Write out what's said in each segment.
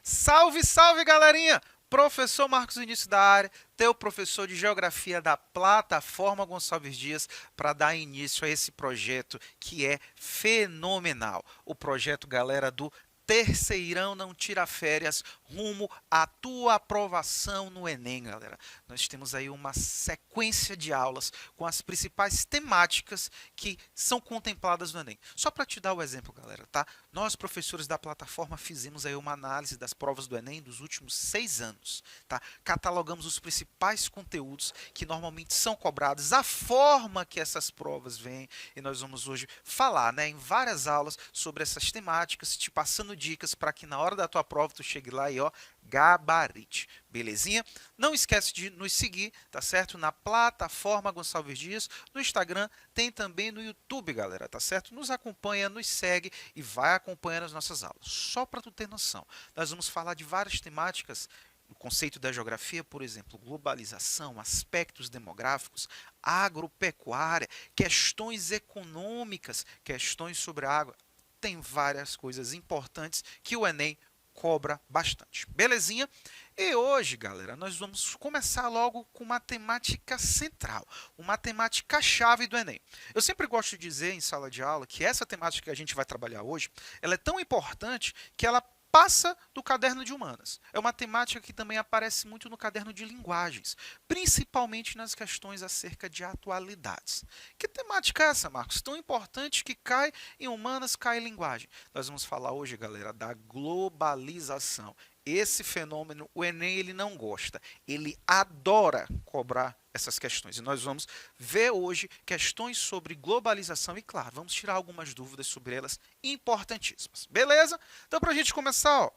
Salve, salve, galerinha! Professor Marcos Vinícius da área, teu professor de Geografia da plataforma Gonçalves Dias, para dar início a esse projeto que é fenomenal. O projeto, galera, do Terceirão Não Tira Férias, rumo à tua aprovação no Enem, galera. Nós temos aí uma sequência de aulas com as principais temáticas que são contempladas no Enem. Só para te dar o exemplo, galera, tá? Nós, professores da plataforma, fizemos aí uma análise das provas do Enem dos últimos 6 anos, tá? Catalogamos os principais conteúdos que normalmente são cobrados, a forma que essas provas vêm, e nós vamos hoje falar, né, em várias aulas sobre essas temáticas, te passando dicas para que na hora da tua prova tu chegue lá e ó, gabarite, belezinha? Não esquece de nos seguir, tá certo? Na plataforma Gonçalves Dias, no Instagram, tem também no YouTube, galera, tá certo? Nos acompanha, nos segue e vai acompanhando as nossas aulas. Só para tu ter noção, nós vamos falar de várias temáticas, o conceito da geografia, por exemplo, globalização, aspectos demográficos, agropecuária, questões econômicas, questões sobre a água. Tem várias coisas importantes que o Enem cobra bastante. Belezinha? E hoje, galera, nós vamos começar logo com uma temática central, uma temática chave do Enem. Eu sempre gosto de dizer em sala de aula que essa temática que a gente vai trabalhar hoje, ela é tão importante que ela passa do caderno de humanas. É uma temática que também aparece muito no caderno de linguagens, principalmente nas questões acerca de atualidades. Que temática é essa, Marcos? Tão importante que cai em humanas, cai em linguagem. Nós vamos falar hoje, galera, da globalização. Esse fenômeno, o Enem ele não gosta, ele adora cobrar essas questões. E nós vamos ver hoje questões sobre globalização e, claro, vamos tirar algumas dúvidas sobre elas importantíssimas. Beleza? Então, para a gente começar, ó,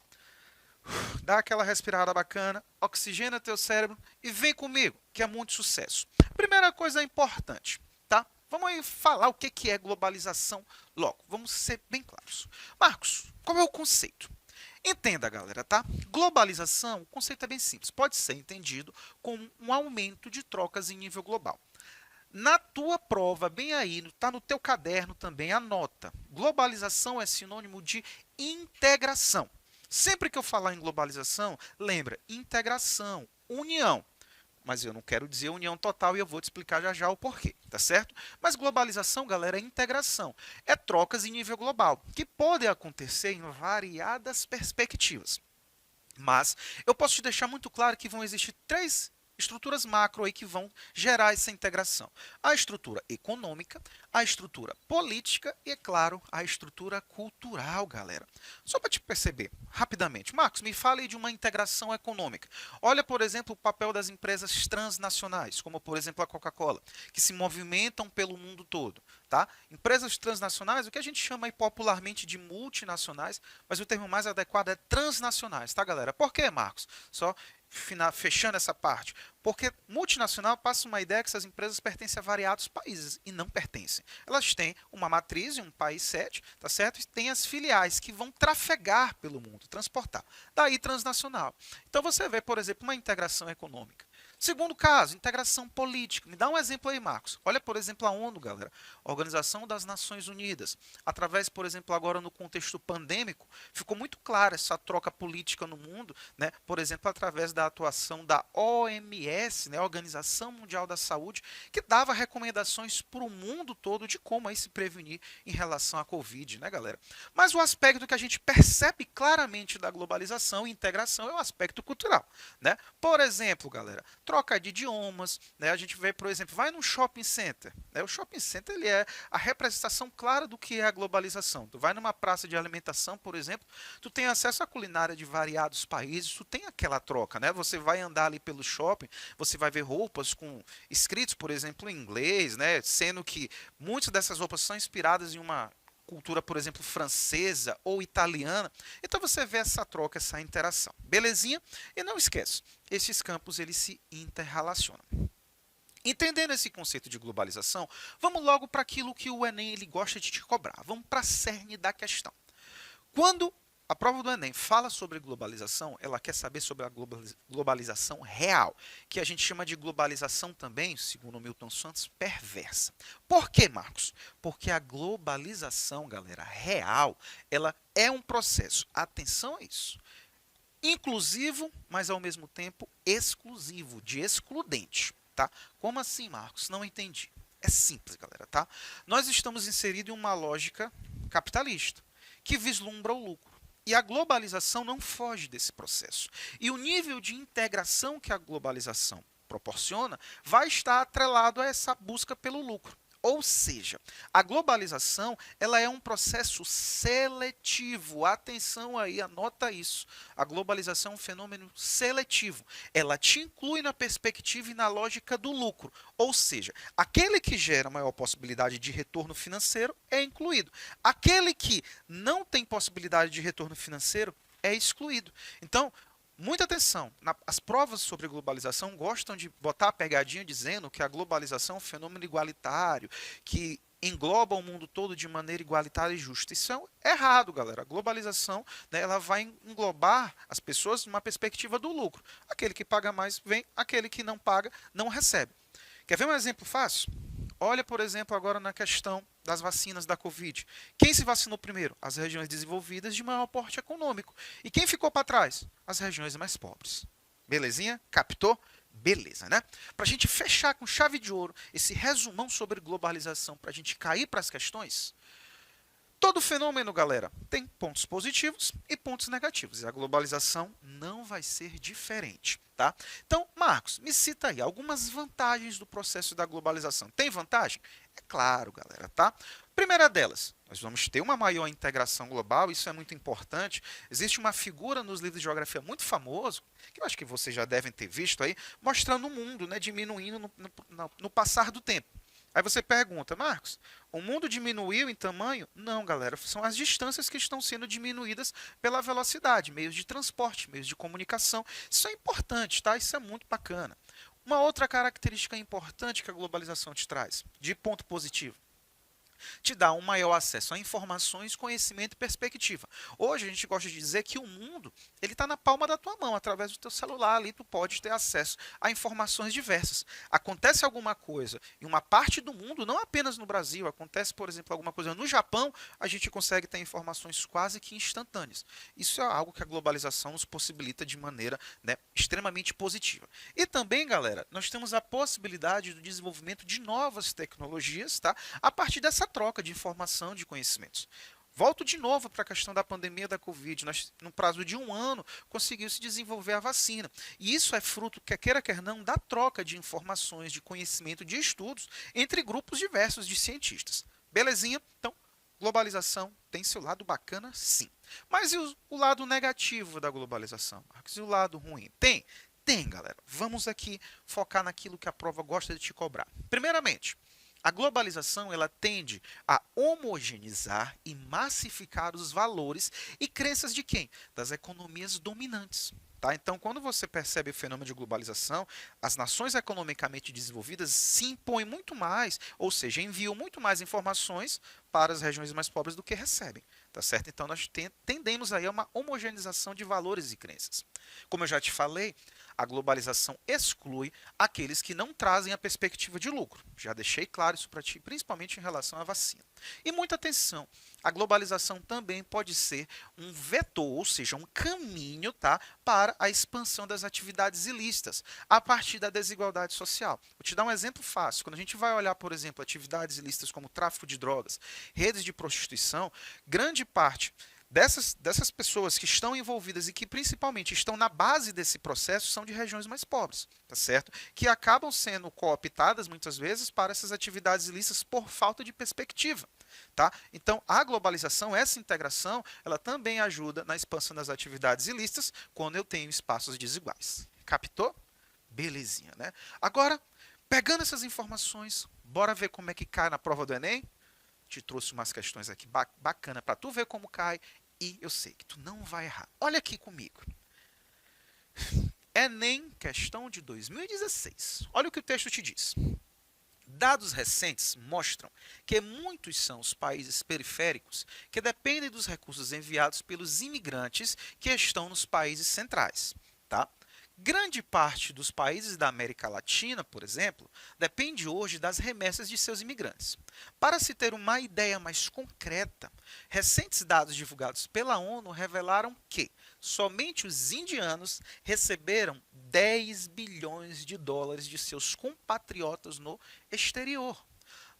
dá aquela respirada bacana, oxigena teu cérebro e vem comigo, que é muito sucesso. Primeira coisa importante, tá? Vamos aí falar o que é globalização logo. Vamos ser bem claros. Marcos, qual é o conceito? Entenda, galera, tá? Globalização, o conceito é bem simples. Pode ser entendido como um aumento de trocas em nível global. Na tua prova, bem aí, tá no teu caderno também, anota. Globalização é sinônimo de integração. Sempre que eu falar em globalização, lembra, integração, união. Mas eu não quero dizer união total e eu vou te explicar já já o porquê, tá certo? Mas globalização, galera, é integração. É trocas em nível global, que podem acontecer em variadas perspectivas. Mas eu posso te deixar muito claro que vão existir três estruturas macro aí que vão gerar essa integração. A estrutura econômica, a estrutura política e, é claro, a estrutura cultural, galera. Só para te perceber, rapidamente. Marcos, me fale de uma integração econômica. Olha, por exemplo, o papel das empresas transnacionais, como, por exemplo, a Coca-Cola, que se movimentam pelo mundo todo. Tá? Empresas transnacionais, o que a gente chama aí popularmente de multinacionais, mas o termo mais adequado é transnacionais, tá, galera? Por que, Marcos? Só fechando essa parte. Porque multinacional passa uma ideia que essas empresas pertencem a variados países e não pertencem. Elas têm uma matriz em um país sede, tá certo? E tem as filiais que vão trafegar pelo mundo, transportar. Daí transnacional. Então você vê, por exemplo, uma integração econômica. Segundo caso, integração política. Me dá um exemplo aí, Marcos. Olha, por exemplo, a ONU, galera. Organização das Nações Unidas. Através, por exemplo, agora no contexto pandêmico, ficou muito clara essa troca política no mundo, né? Por exemplo, através da atuação da OMS, né? Organização Mundial da Saúde, que dava recomendações para o mundo todo de como aí se prevenir em relação à Covid, né, galera? Mas o aspecto que a gente percebe claramente da globalização e integração é o aspecto cultural, né? Por exemplo, galera, troca de idiomas, né? A gente vê, por exemplo, vai num shopping center, né? O shopping center ele é a representação clara do que é a globalização. Tu vai numa praça de alimentação, por exemplo, tu tem acesso à culinária de variados países, tu tem aquela troca, né? Você vai andar ali pelo shopping, você vai ver roupas com escritos, por exemplo, em inglês, né? Sendo que muitas dessas roupas são inspiradas em uma cultura, por exemplo, francesa ou italiana. Então você vê essa troca, essa interação. Belezinha? E não esquece, esses campos eles se interrelacionam. Entendendo esse conceito de globalização, vamos logo para aquilo que o Enem ele gosta de te cobrar. Vamos para a cerne da questão. Quando a prova do Enem fala sobre globalização, ela quer saber sobre a globalização real, que a gente chama de globalização também, segundo Milton Santos, perversa. Por quê, Marcos? Porque a globalização, galera, real, ela é um processo, atenção a isso, inclusivo, mas ao mesmo tempo exclusivo, de excludente, tá? Como assim, Marcos? Não entendi. É simples, galera, tá? Nós estamos inseridos em uma lógica capitalista que vislumbra o lucro. E a globalização não foge desse processo. E o nível de integração que a globalização proporciona vai estar atrelado a essa busca pelo lucro. Ou seja, a globalização ela é um processo seletivo. Atenção aí, anota isso. A globalização é um fenômeno seletivo. Ela te inclui na perspectiva e na lógica do lucro. Ou seja, aquele que gera maior possibilidade de retorno financeiro é incluído. Aquele que não tem possibilidade de retorno financeiro é excluído. Então, muita atenção. As provas sobre globalização gostam de botar a pegadinha dizendo que a globalização é um fenômeno igualitário, que engloba o mundo todo de maneira igualitária e justa. Isso é errado, galera. A globalização, né, ela vai englobar as pessoas numa perspectiva do lucro. Aquele que paga mais vem, aquele que não paga não recebe. Quer ver um exemplo fácil? Olha, por exemplo, agora na questão das vacinas da Covid. Quem se vacinou primeiro? As regiões desenvolvidas de maior porte econômico. E quem ficou para trás? As regiões mais pobres. Belezinha? Captou? Beleza, né? Para a gente fechar com chave de ouro esse resumão sobre globalização, para a gente cair para as questões, todo fenômeno, galera, tem pontos positivos e pontos negativos. E a globalização não vai ser diferente, tá? Então, Marcos, me cita aí algumas vantagens do processo da globalização. Tem vantagem? É claro, galera, tá? Primeira delas, nós vamos ter uma maior integração global, isso é muito importante. Existe uma figura nos livros de geografia muito famoso, que eu acho que vocês já devem ter visto aí, mostrando o mundo, né, diminuindo no passar do tempo. Aí você pergunta, Marcos, o mundo diminuiu em tamanho? Não, galera, são as distâncias que estão sendo diminuídas pela velocidade, meios de transporte, meios de comunicação. Isso é importante, tá? Isso é muito bacana. Uma outra característica importante que a globalização te traz, de ponto positivo, te dá um maior acesso a informações, conhecimento e perspectiva. Hoje a gente gosta de dizer que o mundo ele está na palma da tua mão, através do teu celular ali tu pode ter acesso a informações diversas. Acontece alguma coisa em uma parte do mundo, não apenas no Brasil, acontece, por exemplo, alguma coisa no Japão, a gente consegue ter informações quase que instantâneas. Isso é algo que a globalização nos possibilita de maneira, né, extremamente positiva. E também, galera, nós temos a possibilidade do desenvolvimento de novas tecnologias, tá? A partir dessa troca de informação, de conhecimentos. Volto de novo para a questão da pandemia da Covid. Nós, no prazo de 1 ano, conseguiu-se desenvolver a vacina. E isso é fruto, quer queira, quer não, da troca de informações, de conhecimento, de estudos entre grupos diversos de cientistas. Belezinha? Então, globalização tem seu lado bacana, sim. Mas e o lado negativo da globalização, Marcos? E o lado ruim? Tem? Tem, galera. Vamos aqui focar naquilo que a prova gosta de te cobrar. Primeiramente, a globalização ela tende a homogeneizar e massificar os valores e crenças de quem? Das economias dominantes. Tá? Então, quando você percebe o fenômeno de globalização, as nações economicamente desenvolvidas se impõem muito mais, ou seja, enviam muito mais informações para as regiões mais pobres do que recebem. Tá certo? Então, nós tendemos aí a uma homogeneização de valores e crenças. Como eu já te falei, a globalização exclui aqueles que não trazem a perspectiva de lucro. Já deixei claro isso para ti, principalmente em relação à vacina. E muita atenção, a globalização também pode ser um vetor, ou seja, um caminho, tá, para a expansão das atividades ilícitas a partir da desigualdade social. Vou te dar um exemplo fácil. Quando a gente vai olhar, por exemplo, atividades ilícitas como tráfico de drogas, redes de prostituição, grande parte dessas pessoas que estão envolvidas e que principalmente estão na base desse processo são de regiões mais pobres, tá certo? Que acabam sendo cooptadas muitas vezes para essas atividades ilícitas por falta de perspectiva, tá? Então, a globalização, essa integração, ela também ajuda na expansão das atividades ilícitas quando eu tenho espaços desiguais. Captou? Belezinha, né? Agora, pegando essas informações, bora ver como é que cai na prova do Enem? Te trouxe umas questões aqui bacana para tu ver como cai e eu sei que tu não vai errar. Olha aqui comigo. Enem, questão de 2016. Olha o que o texto te diz. Dados recentes mostram que muitos são os países periféricos que dependem dos recursos enviados pelos imigrantes que estão nos países centrais, tá? Grande parte dos países da América Latina, por exemplo, depende hoje das remessas de seus imigrantes. Para se ter uma ideia mais concreta, recentes dados divulgados pela ONU revelaram que somente os indianos receberam 10 bilhões de dólares de seus compatriotas no exterior.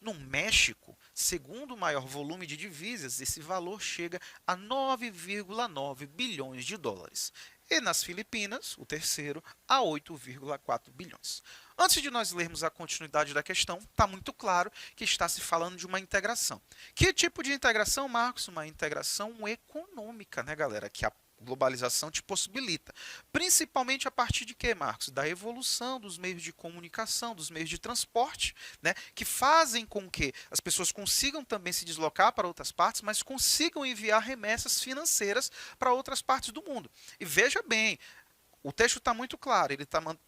No México, segundo o maior volume de divisas, esse valor chega a 9,9 bilhões de dólares. E nas Filipinas, o terceiro, a 8,4 bilhões. Antes de nós lermos a continuidade da questão, está muito claro que está se falando de uma integração. Que tipo de integração, Marcos? Uma integração econômica, né, galera? Que a globalização te possibilita. Principalmente a partir de quê, Marcos? Da evolução dos meios de comunicação, dos meios de transporte, né? Que fazem com que as pessoas consigam também se deslocar para outras partes, mas consigam enviar remessas financeiras para outras partes do mundo. E veja bem, o texto está muito claro,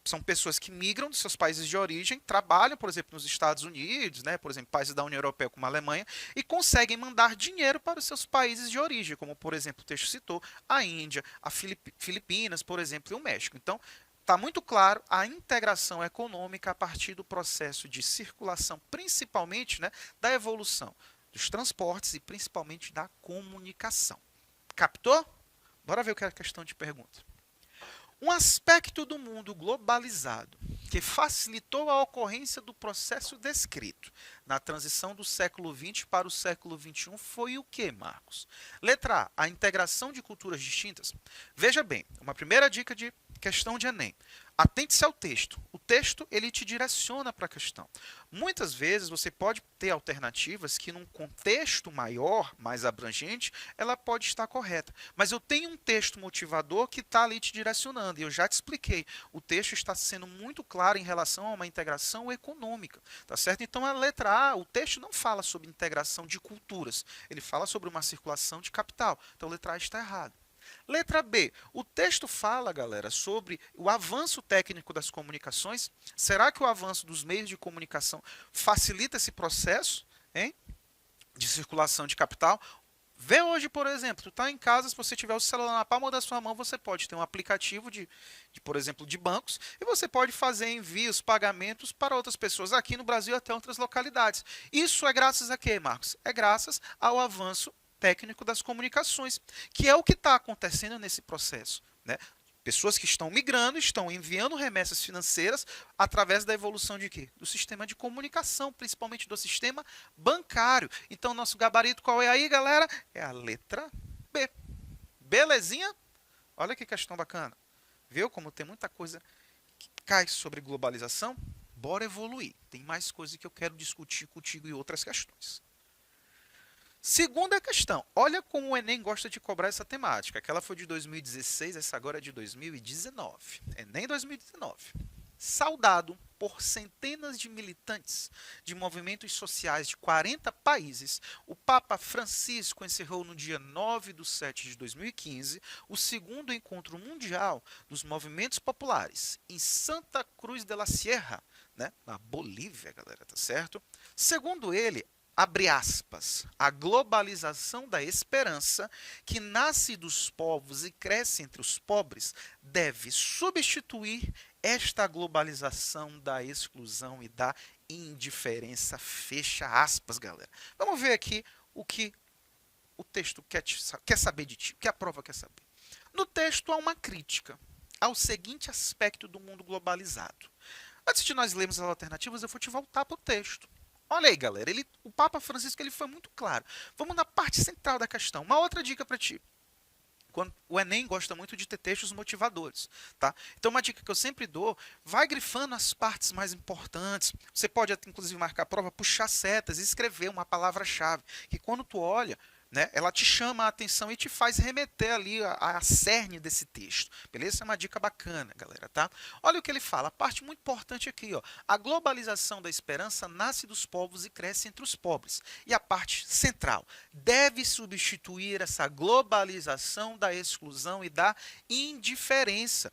são pessoas que migram dos seus países de origem, trabalham, por exemplo, nos Estados Unidos, né, por exemplo, países da União Europeia como a Alemanha, e conseguem mandar dinheiro para os seus países de origem, como, por exemplo, o texto citou, a Índia, a Filipinas, por exemplo, e o México. Então, está muito claro a integração econômica a partir do processo de circulação, principalmente, né, da evolução dos transportes e principalmente da comunicação. Captou? Bora ver o que a questão te pergunta. Um aspecto do mundo globalizado que facilitou a ocorrência do processo descrito na transição do século XX para o século XXI foi o que, Marcos? Letra A, a integração de culturas distintas. Veja bem, uma primeira dica de questão de Enem. Atente-se ao texto. O texto, ele te direciona para a questão. Muitas vezes você pode ter alternativas que num contexto maior, mais abrangente, ela pode estar correta. Mas eu tenho um texto motivador que está ali te direcionando. E eu já te expliquei. O texto está sendo muito claro em relação a uma integração econômica. Tá certo? Então a letra A, o texto não fala sobre integração de culturas. Ele fala sobre uma circulação de capital. Então a letra A está errada. Letra B. O texto fala, galera, sobre o avanço técnico das comunicações. Será que o avanço dos meios de comunicação facilita esse processo, hein, de circulação de capital? Vê hoje, por exemplo, tu está em casa, se você tiver o celular na palma da sua mão, você pode ter um aplicativo por exemplo, de bancos, e você pode fazer envios, pagamentos para outras pessoas aqui no Brasil até outras localidades. Isso é graças a quê, Marcos? É graças ao avanço técnico das comunicações, que é o que está acontecendo nesse processo, né? Pessoas que estão migrando, estão enviando remessas financeiras através da evolução de quê? Do sistema de comunicação, principalmente do sistema bancário. Então, nosso gabarito qual é aí, galera? É a letra B. Belezinha? Olha que questão bacana. Viu como tem muita coisa que cai sobre globalização? Bora evoluir. Tem mais coisa que eu quero discutir contigo e outras questões. Segunda questão, olha como o Enem gosta de cobrar essa temática. Aquela foi de 2016, essa agora é de 2019. Enem 2019. Saudado por centenas de militantes de movimentos sociais de 40 países, o Papa Francisco encerrou no dia 9/7 de 2015 o segundo encontro mundial dos movimentos populares em Santa Cruz de la Sierra, né, na Bolívia, galera, tá certo? Segundo ele, abre aspas, a globalização da esperança, que nasce dos povos e cresce entre os pobres, deve substituir esta globalização da exclusão e da indiferença. Fecha aspas, galera. Vamos ver aqui o que o texto quer saber de ti, o que a prova quer saber. No texto há uma crítica ao seguinte aspecto do mundo globalizado. Antes de nós lermos as alternativas, eu vou te voltar para o texto. Olha aí, galera, o Papa Francisco ele foi muito claro. Vamos na parte central da questão. Uma outra dica para ti. O Enem gosta muito de ter textos motivadores, tá? Então, uma dica que eu sempre dou, vai grifando as partes mais importantes. Você pode, inclusive, marcar a prova, puxar setas e escrever uma palavra-chave, que quando tu olha, né, ela te chama a atenção e te faz remeter ali a cerne desse texto. Beleza? Essa é uma dica bacana, galera, tá? Olha o que ele fala, a parte muito importante aqui, ó. A globalização da esperança nasce dos povos e cresce entre os pobres. E a parte central, deve substituir essa globalização da exclusão e da indiferença.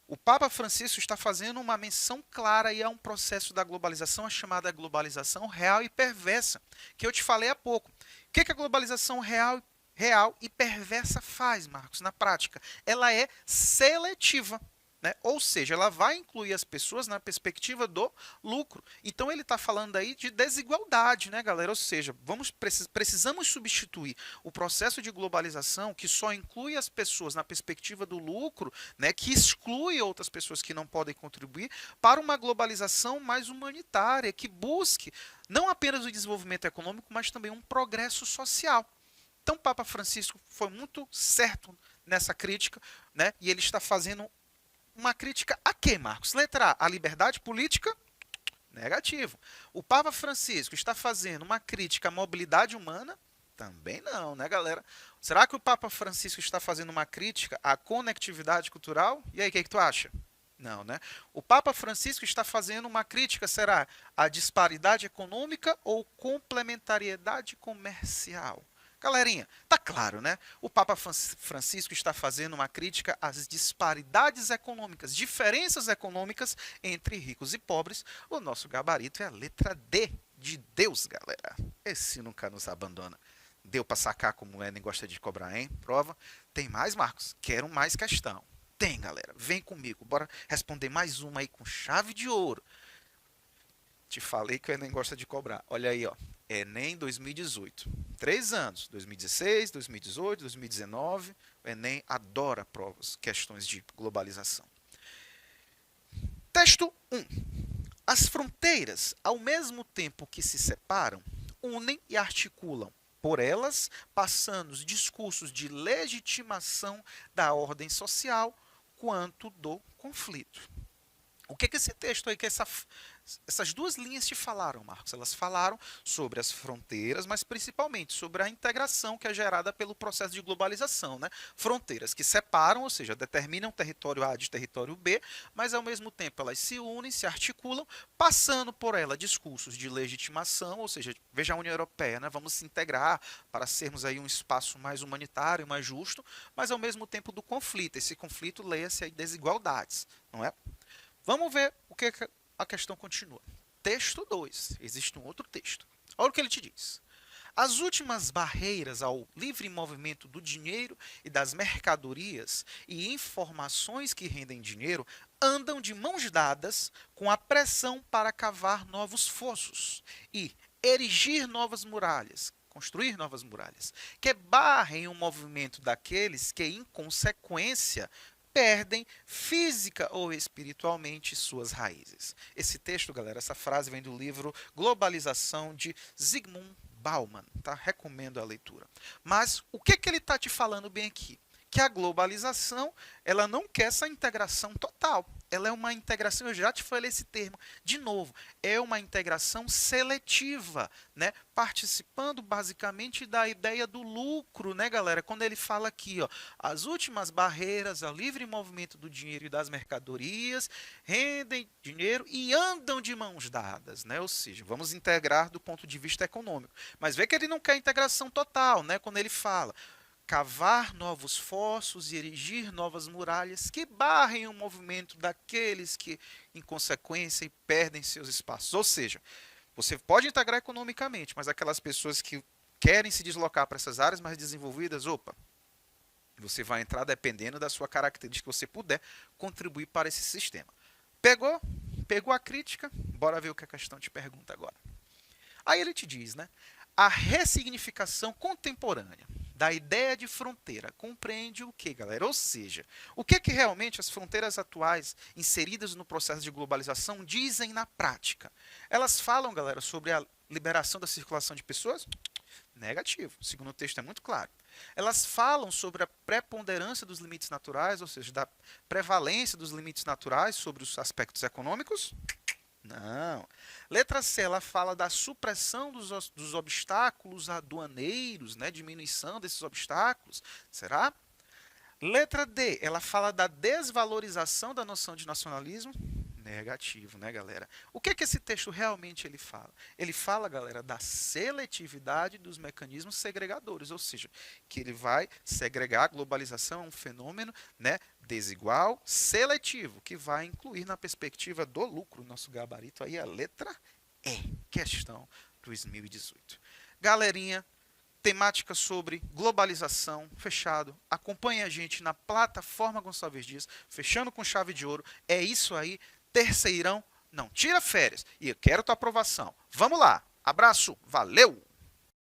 O Papa Francisco está fazendo uma menção clara e a um processo da globalização, a chamada globalização real e perversa, que eu te falei há pouco. O que a globalização real e perversa faz, Marcos, na prática? Ela é seletiva. né? Ou seja, ela vai incluir as pessoas na perspectiva do lucro. Então ele está falando aí de desigualdade, né, galera? Ou seja, precisamos substituir o processo de globalização que só inclui as pessoas na perspectiva do lucro, né, que exclui outras pessoas que não podem contribuir, para uma globalização mais humanitária, que busque não apenas o desenvolvimento econômico, mas também um progresso social. Então, o Papa Francisco foi muito certo nessa crítica, né? E ele está fazendo uma crítica a quê, Marcos? Letra A, a liberdade política? Negativo. O Papa Francisco está fazendo uma crítica à mobilidade humana? Também não, né, galera? Será que o Papa Francisco está fazendo uma crítica à conectividade cultural? E aí, o que tu acha? Não, né? O Papa Francisco está fazendo uma crítica, será, à disparidade econômica ou complementariedade comercial? Galerinha, tá claro, né? O Papa Francisco está fazendo uma crítica às disparidades econômicas, diferenças econômicas entre ricos e pobres. O nosso gabarito é a letra D de Deus, galera. Esse nunca nos abandona. Deu para sacar como o Enem gosta de cobrar, hein? Prova. Tem mais, Marcos? Quero mais questão. Tem, galera. Vem comigo. Bora responder mais uma aí com chave de ouro. Te falei que o Enem gosta de cobrar. Olha aí, ó. Enem 2018. 3 anos. 2016, 2018, 2019. O Enem adora provas, questões de globalização. Texto 1. As fronteiras, ao mesmo tempo que se separam, unem e articulam. Por elas, passando os discursos de legitimação da ordem social quanto do conflito. O que esse texto aí, essas duas linhas te falaram, Marcos? Elas falaram sobre as fronteiras, mas principalmente sobre a integração que é gerada pelo processo de globalização, né? Fronteiras que separam, ou seja, determinam território A de território B, mas ao mesmo tempo elas se unem, se articulam, passando por ela discursos de legitimação, ou seja, veja a União Europeia, né? Vamos se integrar para sermos aí um espaço mais humanitário, mais justo, mas ao mesmo tempo do conflito. Esse conflito leia-se aí desigualdades, não é? Vamos ver o que a questão continua. Texto 2. Existe um outro texto. Olha o que ele te diz. As últimas barreiras ao livre movimento do dinheiro e das mercadorias e informações que rendem dinheiro andam de mãos dadas com a pressão para cavar novos fossos e erigir novas muralhas, construir novas muralhas, que barrem o movimento daqueles que, em consequência, perdem física ou espiritualmente suas raízes. Esse texto, galera, essa frase vem do livro Globalização de Zygmunt Bauman, tá? Recomendo a leitura. Mas o que ele está te falando bem aqui? Que a globalização, ela não quer essa integração total. Ela é uma integração, eu já te falei esse termo, de novo, é uma integração seletiva, né? Participando basicamente da ideia do lucro, né, galera? Quando ele fala aqui, ó, as últimas barreiras ao livre movimento do dinheiro e das mercadorias rendem dinheiro e andam de mãos dadas, né? Ou seja, vamos integrar do ponto de vista econômico. Mas vê que ele não quer integração total, né? Quando ele fala cavar novos fossos e erigir novas muralhas que barrem o movimento daqueles que, em consequência, perdem seus espaços. Ou seja, você pode integrar economicamente, mas aquelas pessoas que querem se deslocar para essas áreas mais desenvolvidas, opa, você vai entrar dependendo da sua característica que você puder contribuir para esse sistema. Pegou? Pegou a crítica? Bora ver o que a questão te pergunta agora. Aí ele te diz, né? A ressignificação contemporânea da ideia de fronteira compreende o que, galera? Ou seja, o que realmente as fronteiras atuais inseridas no processo de globalização dizem na prática? Elas falam, galera, sobre a liberação da circulação de pessoas? Negativo. O segundo texto é muito claro. Elas falam sobre a preponderância dos limites naturais, ou seja, da prevalência dos limites naturais sobre os aspectos econômicos? Não. Letra C, ela fala da supressão dos obstáculos aduaneiros, né? Diminuição desses obstáculos. Será? Letra D, ela fala da desvalorização da noção de nacionalismo. Negativo, né, galera? O que esse texto realmente ele fala? Ele fala, galera, da seletividade dos mecanismos segregadores, ou seja, que ele vai segregar a globalização, um fenômeno, né, desigual, seletivo, que vai incluir na perspectiva do lucro. Nosso gabarito aí é a letra E, questão 2018. Galerinha, temática sobre globalização, fechado. Acompanhe a gente na plataforma Gonçalves Dias, fechando com chave de ouro. É isso aí, terceirão, não tira férias. E eu quero tua aprovação. Vamos lá, abraço, valeu!